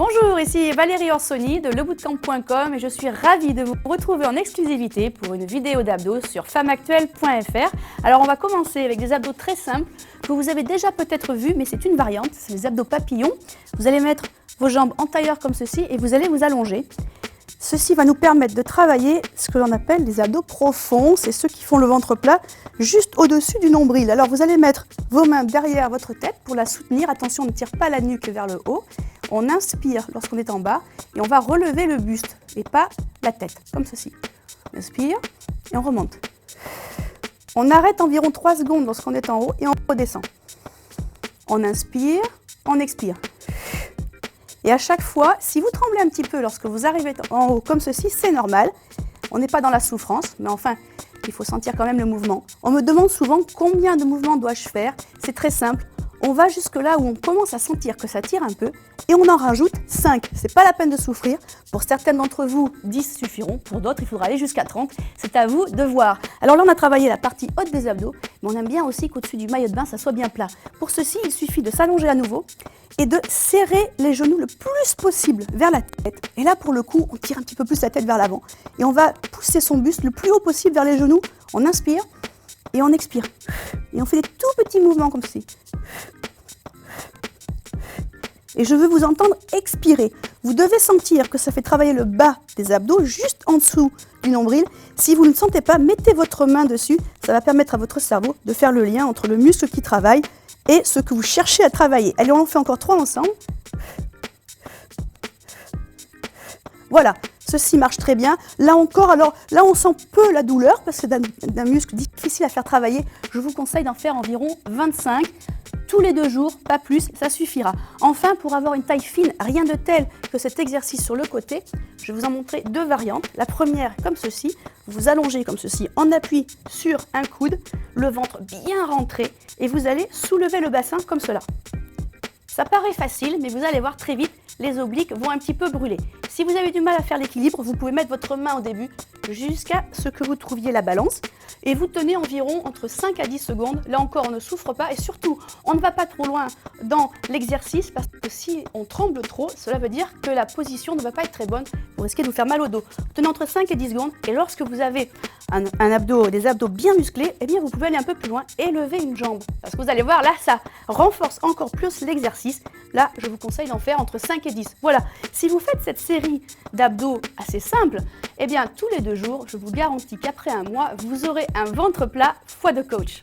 Bonjour, ici Valérie Orsoni de lebootcamp.com et je suis ravie de vous retrouver en exclusivité pour une vidéo d'abdos sur femmeactuelle.fr. Alors on va commencer avec des abdos très simples que vous avez déjà peut-être vus, mais c'est une variante, c'est les abdos papillons. Vous allez mettre vos jambes en tailleur comme ceci et vous allez vous allonger. Ceci va nous permettre de travailler ce que l'on appelle les abdos profonds, c'est ceux qui font le ventre plat juste au-dessus du nombril. Alors vous allez mettre vos mains derrière votre tête pour la soutenir. Attention, on ne tire pas la nuque vers le haut. On inspire lorsqu'on est en bas et on va relever le buste et pas la tête, comme ceci. On inspire et on remonte. On arrête environ 3 secondes lorsqu'on est en haut et on redescend. On inspire, on expire. Et à chaque fois, si vous tremblez un petit peu lorsque vous arrivez en haut comme ceci, c'est normal. On n'est pas dans la souffrance, mais enfin, il faut sentir quand même le mouvement. On me demande souvent combien de mouvements dois-je faire. C'est très simple. On va jusque là où on commence à sentir que ça tire un peu et on en rajoute 5. C'est pas la peine de souffrir. Pour certaines d'entre vous, 10 suffiront. Pour d'autres, il faudra aller jusqu'à 30. C'est à vous de voir. Alors là, on a travaillé la partie haute des abdos, mais on aime bien aussi qu'au-dessus du maillot de bain, ça soit bien plat. Pour ceci, il suffit de s'allonger à nouveau et de serrer les genoux le plus possible vers la tête. Et là, pour le coup, on tire un petit peu plus la tête vers l'avant. Et on va pousser son buste le plus haut possible vers les genoux. On inspire et on expire. Et on fait des tout petits mouvements comme ceci. Et je veux vous entendre expirer. Vous devez sentir que ça fait travailler le bas des abdos, juste en dessous du nombril. Si vous ne le sentez pas, mettez votre main dessus. Ça va permettre à votre cerveau de faire le lien entre le muscle qui travaille et ce que vous cherchez à travailler. Allez, on en fait encore 3 ensemble. Voilà, ceci marche très bien. Là encore, alors là on sent peu la douleur parce que c'est d'un muscle difficile à faire travailler. Je vous conseille d'en faire environ 25 tous les 2 jours, pas plus, ça suffira. Enfin, pour avoir une taille fine, rien de tel que cet exercice sur le côté, je vais vous en montrer 2 variantes. La première, comme ceci, vous allongez comme ceci en appui sur un coude, le ventre bien rentré et vous allez soulever le bassin comme cela. Ça paraît facile, mais vous allez voir très vite, les obliques vont un petit peu brûler. Si vous avez du mal à faire l'équilibre, vous pouvez mettre votre main au début jusqu'à ce que vous trouviez la balance et vous tenez environ entre 5 à 10 secondes. Là encore, on ne souffre pas et surtout, on ne va pas trop loin dans l'exercice parce que si on tremble trop, cela veut dire que la position ne va pas être très bonne. Vous risquez de vous faire mal au dos. Vous tenez entre 5 et 10 secondes et lorsque vous avez des abdos bien musclés, eh bien vous pouvez aller un peu plus loin et lever une jambe. Parce que vous allez voir, là, ça renforce encore plus l'exercice. Là, je vous conseille d'en faire entre 5 et 10. Voilà, si vous faites cette série d'abdos assez simple, eh bien tous les 2 jours, je vous garantis qu'après un mois, vous aurez un ventre plat foi de coach.